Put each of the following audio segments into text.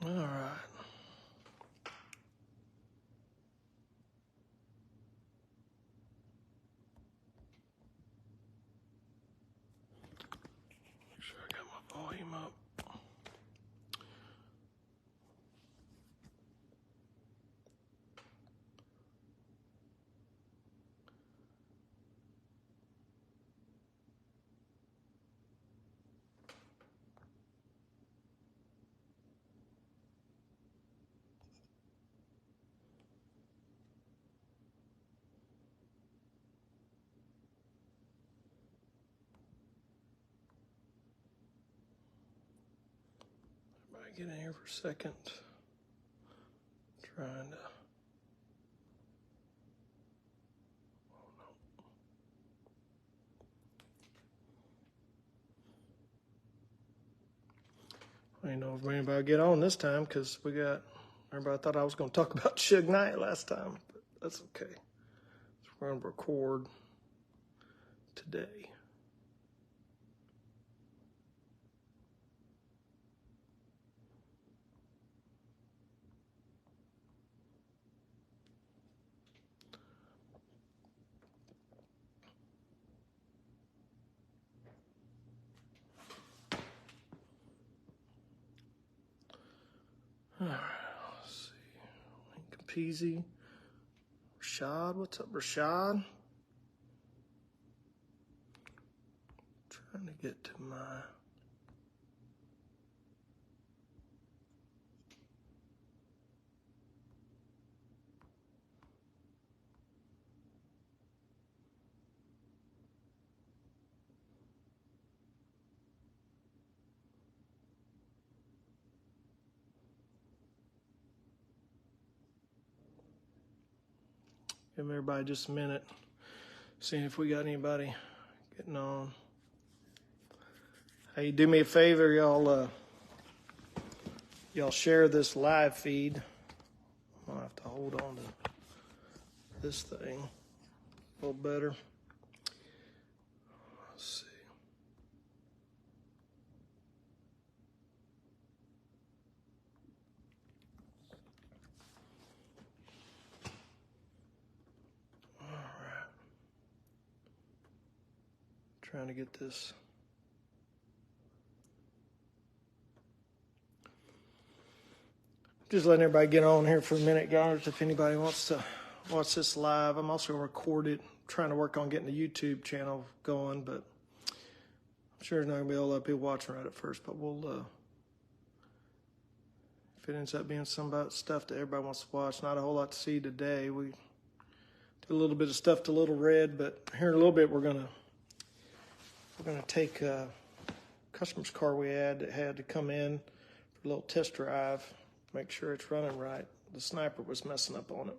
All right. Make sure I got my volume up. Everybody get in here for a second. Trying to. I didn't know if anybody would get on this time because everybody thought I was going to talk about Suge Knight last time, but that's okay. So we're going to record today. All right, let's see. Peasy. Rashad, what's up, Rashad? Trying to get to my. Give everybody just a minute. Seeing if we got anybody getting on. Hey, do me a favor, y'all share this live feed. I'm gonna have to hold on to this thing a little better. Let's see. All right. Trying to get this. Just letting everybody get on here for a minute, guys. If anybody wants to watch this live, I'm also going to record it. Trying to work on getting the YouTube channel going, but I'm sure there's not going to be a lot of people watching right at first. But we'll, if it ends up being some about stuff that everybody wants to watch, not a whole lot to see today. We did a little bit of stuff to Little Red, but here in a little bit we're gonna take a customer's car we had that had to come in for a little test drive. Make sure it's running right. The sniper was messing up on it.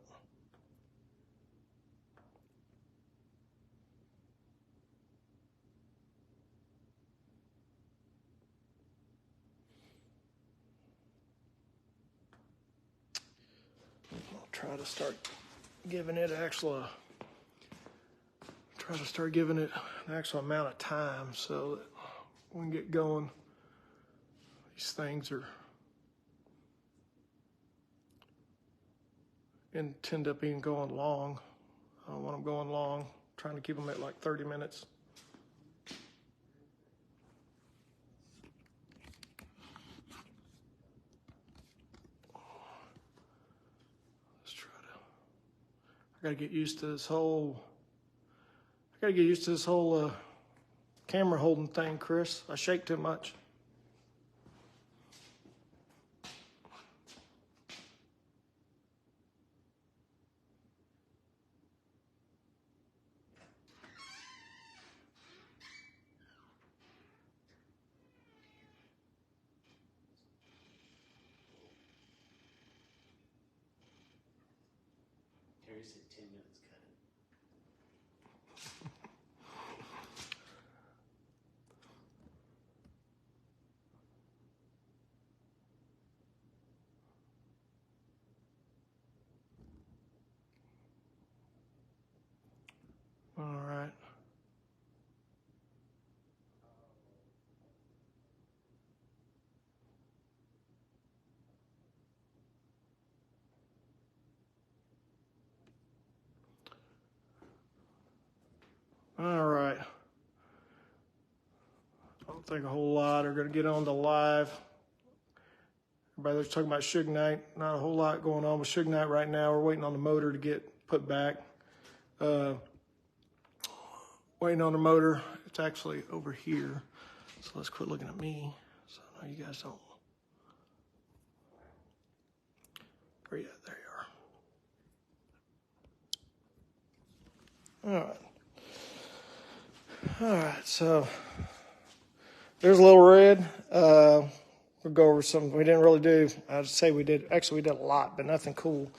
I'll try to start giving it an actual amount of time so that we can get going. These things end up being going long. I don't want them going long. I'm trying to keep them at like 30 minutes. Let's try to. I gotta get used to this whole. Camera holding thing, Chris. I shake too much. Terry said 10 minutes, cut it. All right. All right. I don't think a whole lot are going to get on the live. Everybody's talking about Suge Knight. Not a whole lot going on with Suge Knight right now. We're waiting on the motor to get put back. Waiting on the motor. It's actually over here. So let's quit looking at me. So I know you guys don't. Where you at? There you are. All right. All right. So there's a little red. We'll go over some. We didn't really do. I'd say we did. Actually, we did a lot, but nothing cool.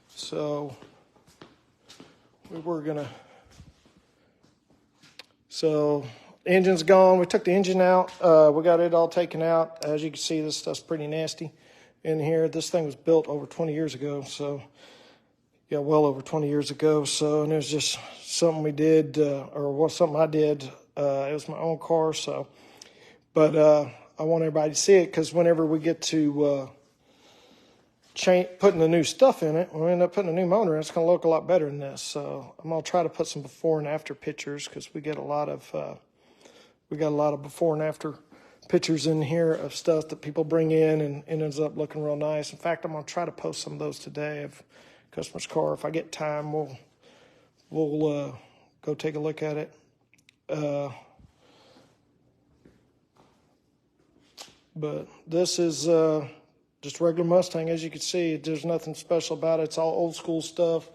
So we were gonna. So engine's gone. We took the engine out. We got it all taken out. As you can see, this stuff's pretty nasty in here. This thing was built over 20 years ago. So yeah, well over 20 years ago. So, and it was just something we did, something I did. It was my own car. So, but I want everybody to see it because whenever we get to putting the new stuff in it, when we end up putting a new motor in, it's going to look a lot better than this. So I'm going to try to put some before and after pictures because we get a lot of before and after pictures in here of stuff that people bring in and it ends up looking real nice. In fact, I'm going to try to post some of those today of customer's car. If I get time, we'll go take a look at it. But this is just regular Mustang. As you can see, there's nothing special about it. It's all old school stuff,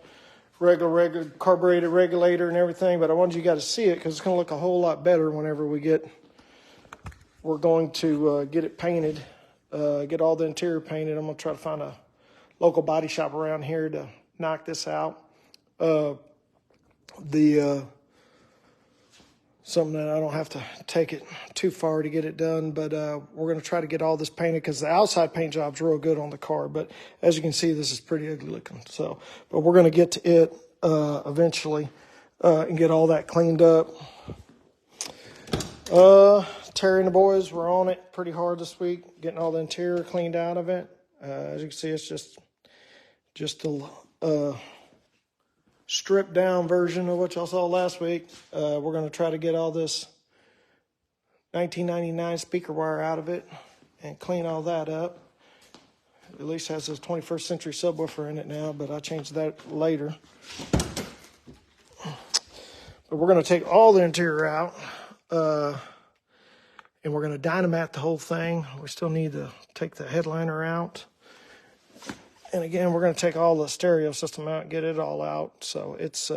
regular carbureted regulator and everything. But I wanted you guys to see it because it's going to look a whole lot better whenever we're going to get it painted, get all the interior painted. I'm going to try to find a local body shop around here to knock this out. Something that I don't have to take it too far to get it done, but we're going to try to get all this painted because the outside paint job's real good on the car, but as you can see, this is pretty ugly looking. So, but we're going to get to it eventually and get all that cleaned up. Terry and the boys were on it pretty hard this week, getting all the interior cleaned out of it. As you can see, it's just a stripped down version of what y'all saw last week. We're going to try to get all this 1999 speaker wire out of it and clean all that up. At least has this 21st century subwoofer in it now, but I changed that later. But we're going to take all the interior out and we're going to dynamite the whole thing. We still need to take the headliner out. And again, we're going to take all the stereo system out and get it all out. So it's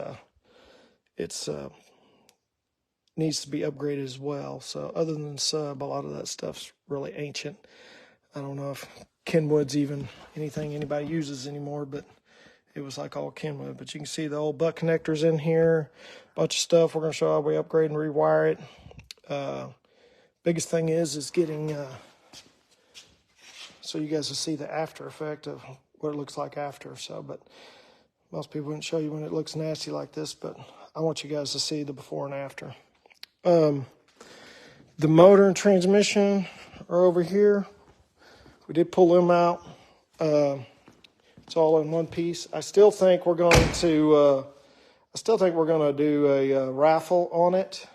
needs to be upgraded as well. So other than sub, a lot of that stuff's really ancient. I don't know if Kenwood's even anything anybody uses anymore, but it was like all Kenwood. But you can see the old butt connectors in here, bunch of stuff. We're going to show how we upgrade and rewire it. Biggest thing is getting so you guys will see the after effect of what it looks like after. So, but most people wouldn't show you when it looks nasty like this, but I want you guys to see the before and after. The motor and transmission are over here. We did pull them out. It's all in one piece. I still think we're going to do a raffle on it.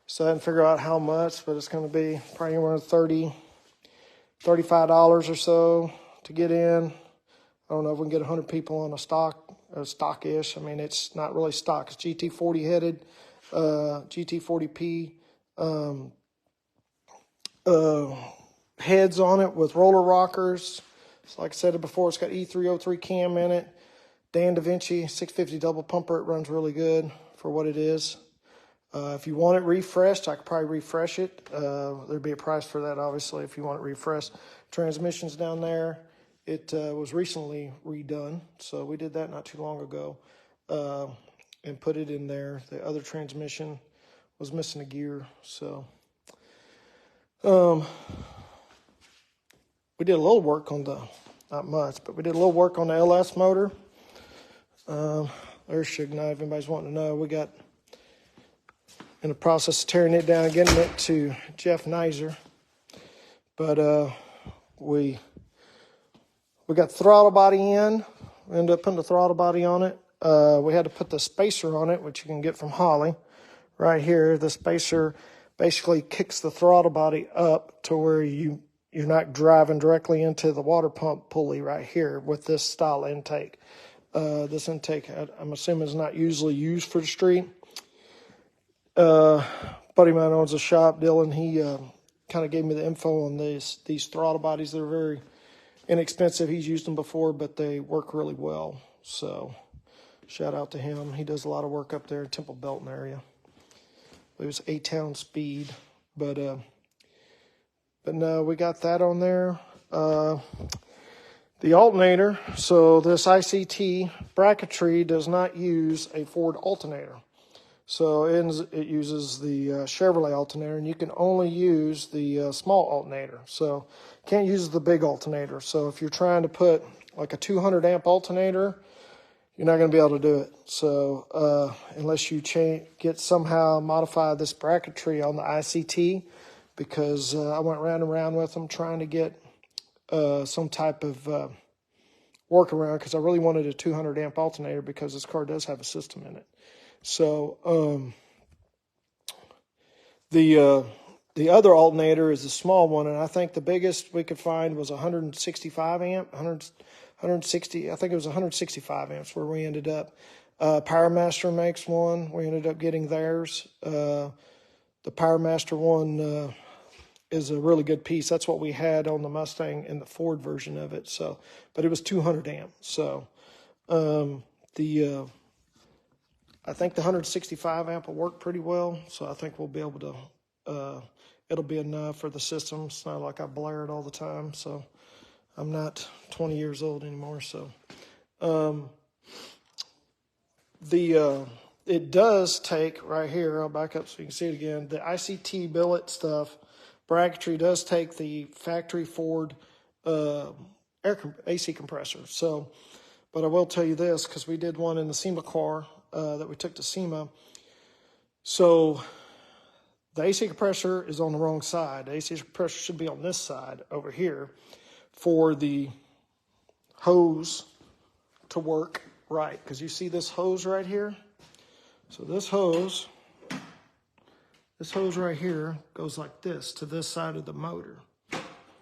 So I didn't figure out how much, but it's going to be probably around $35 or so to get in. I don't know if we can get 100 people on a stock-ish. I mean, it's not really stock. It's GT40 headed, GT40P heads on it with roller rockers. So like I said before, it's got E303 cam in it. Dan Da Vinci 650 double pumper. It runs really good for what it is. If you want it refreshed, I could probably refresh it. There'd be a price for that, obviously, if you want it refreshed. Transmission's down there. It was recently redone, so we did that not too long ago and put it in there. The other transmission was missing a gear, so we did a little work on not much, but we did a little work on the LS motor. There's Suge Knight, if anybody's wanting to know. We got in the process of tearing it down, getting it to Jeff Nizer. But we got the throttle body in. We ended up putting the throttle body on it. we had to put the spacer on it, which you can get from Holly. Right here, the spacer basically kicks the throttle body up to where you're not driving directly into the water pump pulley right here with this style intake. This intake, I'm assuming, is not usually used for the street. Buddy of mine owns a shop, Dylan. He kind of gave me the info on these throttle bodies. They're very inexpensive. He's used them before, but they work really well. So shout out to him. He does a lot of work up there in Temple Belton area. It was A-Town speed, but no, we got that on there. The alternator, so this ICT bracketry does not use a Ford alternator. So it uses the Chevrolet alternator, and you can only use the small alternator. So can't use the big alternator. So if you're trying to put like a 200 amp alternator, you're not going to be able to do it. So unless you get somehow modify this bracketry on the ICT, because I went round and round with them trying to get some type of workaround, because I really wanted a 200 amp alternator because this car does have a system in it. So the other alternator is a small one, and I think the biggest we could find was 165 amp, 160. I think it was 165 amps where we ended up. PowerMaster makes one. We ended up getting theirs. The PowerMaster one is a really good piece. That's what we had on the Mustang and the Ford version of it. So, but it was 200 amp. So I think the 165 amp will work pretty well. So I think we'll be able to. It'll be enough for the system. It's not like I blare it all the time. So. I'm not 20 years old anymore, so it does take right here. I'll back up so you can see it again. The ICT billet stuff, bracketry does take the factory Ford AC compressor. So, but I will tell you this, because we did one in the SEMA car that we took to SEMA. So the AC compressor is on the wrong side. The AC compressor should be on this side over here, for the hose to work right. Because you see this hose right here? So this hose right here goes like this to this side of the motor.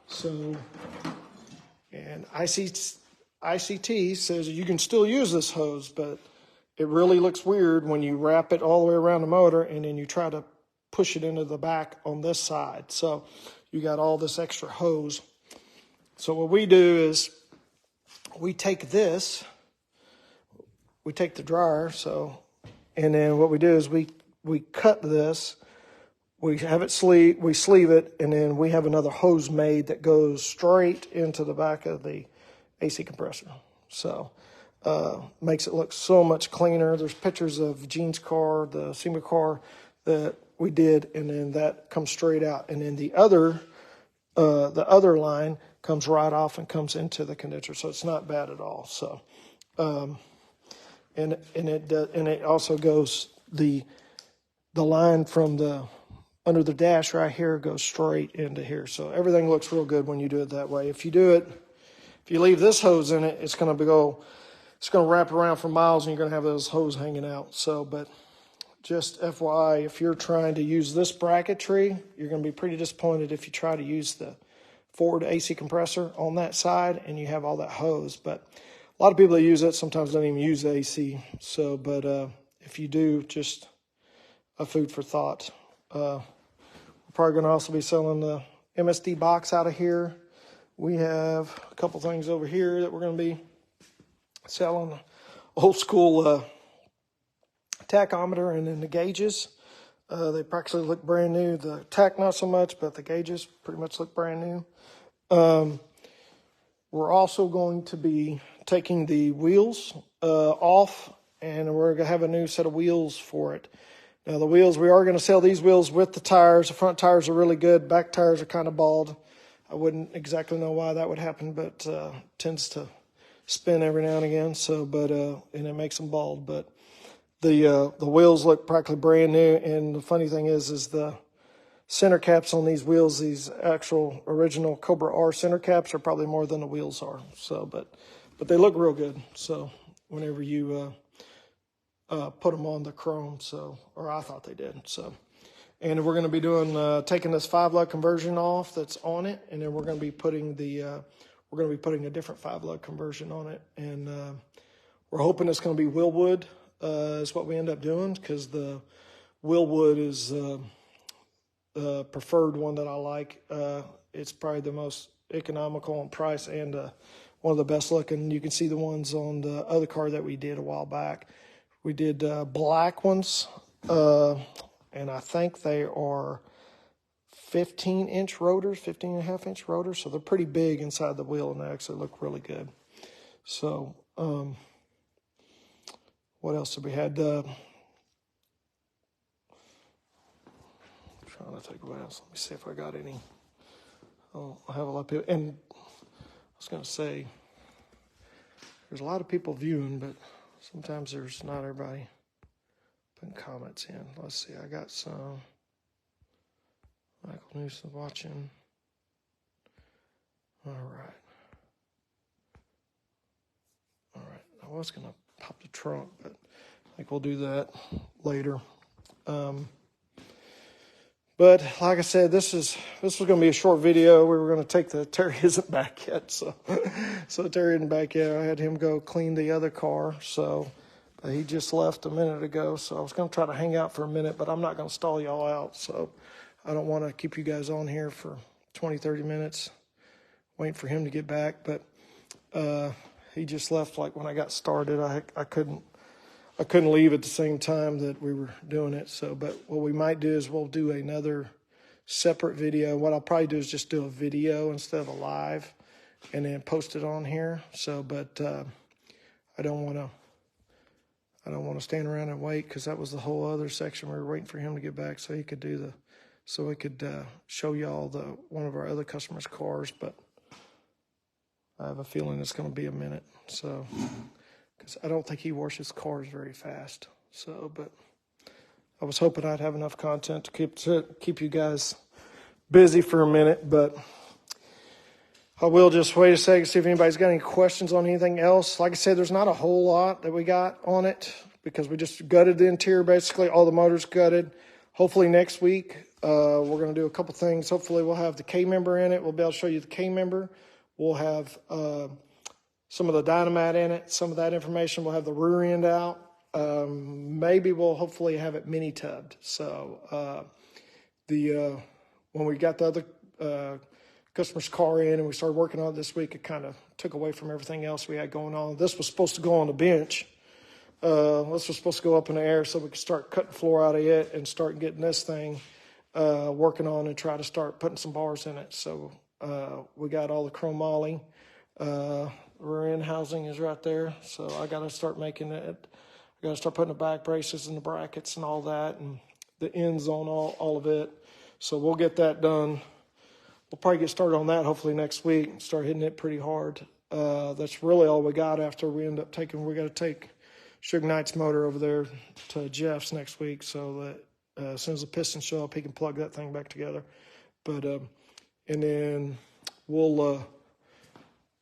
So, and ICT says you can still use this hose, but it really looks weird when you wrap it all the way around the motor and then you try to push it into the back on this side. So you got all this extra hose. So what we do is we take this, we take the dryer, and then what we do is we cut this, we have it we sleeve it, and then we have another hose made that goes straight into the back of the AC compressor. So makes it look so much cleaner. There's pictures of Gene's car, the SEMA car that we did, and then that comes straight out. And then the other line comes right off and comes into the condenser, so it's not bad at all. So, and it also goes the line from the under the dash right here goes straight into here. So everything looks real good when you do it that way. If you leave this hose in it, it's going to wrap around for miles, and you're going to have those hose hanging out. So, but just FYI, if you're trying to use this bracketry, you're going to be pretty disappointed if you try to use the Ford AC compressor on that side and you have all that hose. But a lot of people that use it sometimes don't even use the AC. So, but if you do, just a food for thought. We're probably going to also be selling the MSD box out of here. We have a couple things over here that we're going to be selling. Old school tachometer and then the gauges. They practically look brand new. The tach not so much, but the gauges pretty much look brand new. We're also going to be taking the wheels off, and we're going to have a new set of wheels for it. Now the wheels, we are going to sell these wheels with the tires. The front tires are really good. Back tires are kind of bald. I wouldn't exactly know why that would happen, but tends to spin every now and again. So, but and it makes them bald. But the wheels look practically brand new. And the funny thing is the center caps on these wheels, these actual original Cobra R center caps, are probably more than the wheels are. So, but they look real good. So whenever you put them on the chrome. So, or I thought they did. So, and we're going to be doing taking this 5-lug conversion off that's on it, and then we're going to be putting a different 5-lug conversion on it, and we're hoping it's going to be Willwood is what we end up doing, because the Willwood is the preferred one that I like. It's probably the most economical in price and one of the best looking. You can see the ones on the other car that we did a while back. We did black ones, and I think they are 15-inch rotors, 15.5-inch rotors. So they're pretty big inside the wheel, and they actually look really good. So what else have we had? Trying to take a glance. Let me see if I got any. Oh, I have a lot of people. And I was going to say, there's a lot of people viewing, but sometimes there's not everybody putting comments in. Let's see. I got some. Michael Newsom watching. All right. All right. I was going to pop the trunk, but I think we'll do that later. But like I said, this was going to be a short video. We were going to take Terry isn't back yet, so Terry isn't back yet. I had him go clean the other car, so he just left a minute ago. So I was going to try to hang out for a minute, but I'm not going to stall y'all out. So I don't want to keep you guys on here for 20, 30 minutes waiting for him to get back. But he just left like when I got started. I couldn't leave at the same time that we were doing it. So, but what we might do is we'll do another separate video. What I'll probably do is just do a video instead of a live, and then post it on here. So, but I don't want to stand around and wait, because that was the whole other section. We were waiting for him to get back so he could we could show y'all one of our other customers' cars. But I have a feeling it's going to be a minute. So, because I don't think he washes cars very fast. So, but I was hoping I'd have enough content to keep you guys busy for a minute. But I will just wait a second, see if anybody's got any questions on anything else. Like I said, there's not a whole lot that we got on it, because we just gutted the interior, basically. All the motors gutted. Hopefully next week, we're going to do a couple things. Hopefully we'll have the K-member in it. We'll be able to show you the K-member. We'll have some of the dynamite in it, some of that information. We'll have the rear end out. Maybe we'll hopefully have it mini tubbed. So when we got the other customer's car in and we started working on it this week, it kind of took away from everything else we had going on. This was supposed to go on the bench. This was supposed to go up in the air so we could start cutting the floor out of it and start getting this thing working on and try to start putting some bars in it. So we got all the chromoly. Rear end housing is right there. So I got to start making it. I got to start putting the back braces and the brackets and all that, and the ends on all of it. So we'll get that done. We'll probably get started on that hopefully next week and start hitting it pretty hard. That's really all we got after we end up taking. We got to take Suge Knight's motor over there to Jeff's next week, so that as soon as the pistons show up, he can plug that thing back together. But and then we'll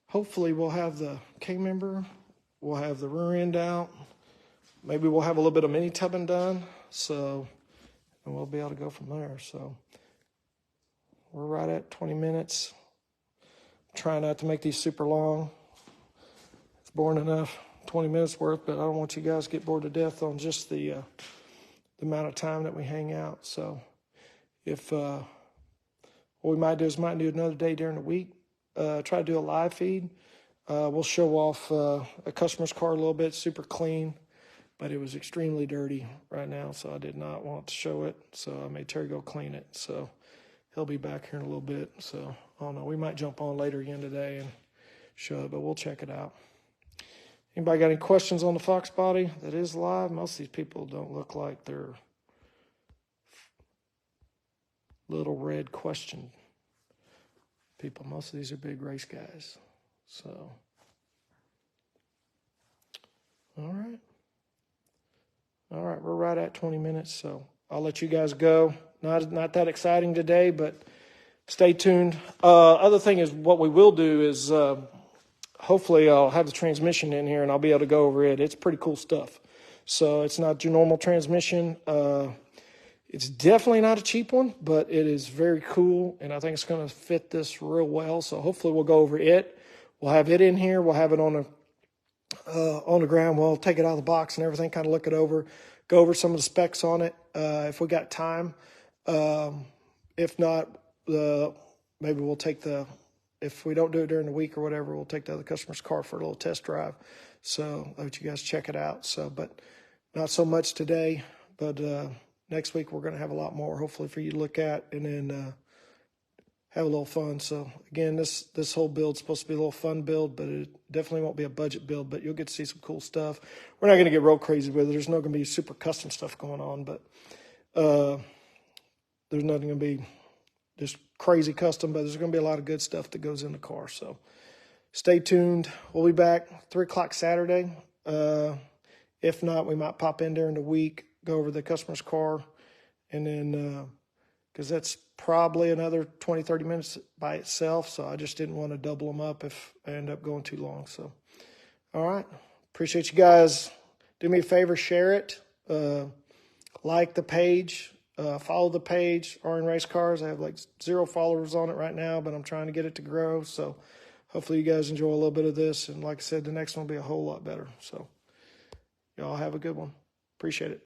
hopefully we'll have the K-member, we'll have the rear end out, maybe we'll have a little bit of mini tubbing done, so and we'll be able to go from there. So we're right at 20 minutes. Trying not to make these super long. It's boring enough, 20 minutes worth, but I don't want you guys to get bored to death on just the amount of time that we hang out. So if what we might do is do another day during the week, try to do a live feed. We'll show off a customer's car a little bit, super clean, but it was extremely dirty right now, so I did not want to show it. So I made Terry go clean it. So he'll be back here in a little bit. So I don't know. We might jump on later again today and show it, but we'll check it out. Anybody got any questions on the Fox body that is live? Most of these people don't look like they're little red question people. Most of these are big race guys. So, all right, we're right at 20 minutes, so I'll let you guys go. Not that exciting today, but stay tuned. Other thing is, what we will do is hopefully I'll have the transmission in here and I'll be able to go over it. It's pretty cool stuff. So it's not your normal transmission. It's definitely not a cheap one, but it is very cool, and I think it's going to fit this real well. So hopefully we'll go over it. We'll have it in here. We'll have it on the ground. We'll take it out of the box and everything, kind of look it over, go over some of the specs on it if we got time. If not, maybe we'll take if we don't do it during the week or whatever, we'll take the other customer's car for a little test drive. So I'll let you guys check it out. So, but not so much today, but next week we're going to have a lot more, hopefully, for you to look at and then have a little fun. So again, this whole build's supposed to be a little fun build, but it definitely won't be a budget build, but you'll get to see some cool stuff. We're not going to get real crazy with it. There's not going to be super custom stuff going on, but there's nothing going to be just crazy custom, but there's going to be a lot of good stuff that goes in the car. So stay tuned. We'll be back 3 o'clock Saturday. If not, we might pop in during the week, go over the customer's car, and then because that's probably another 20, 30 minutes by itself. So I just didn't want to double them up if I end up going too long. So, all right. Appreciate you guys. Do me a favor, share it. Like the page. Follow the page, RN Race Cars. I have like 0 followers on it right now, but I'm trying to get it to grow. So hopefully you guys enjoy a little bit of this. And like I said, the next one will be a whole lot better. So y'all have a good one. Appreciate it.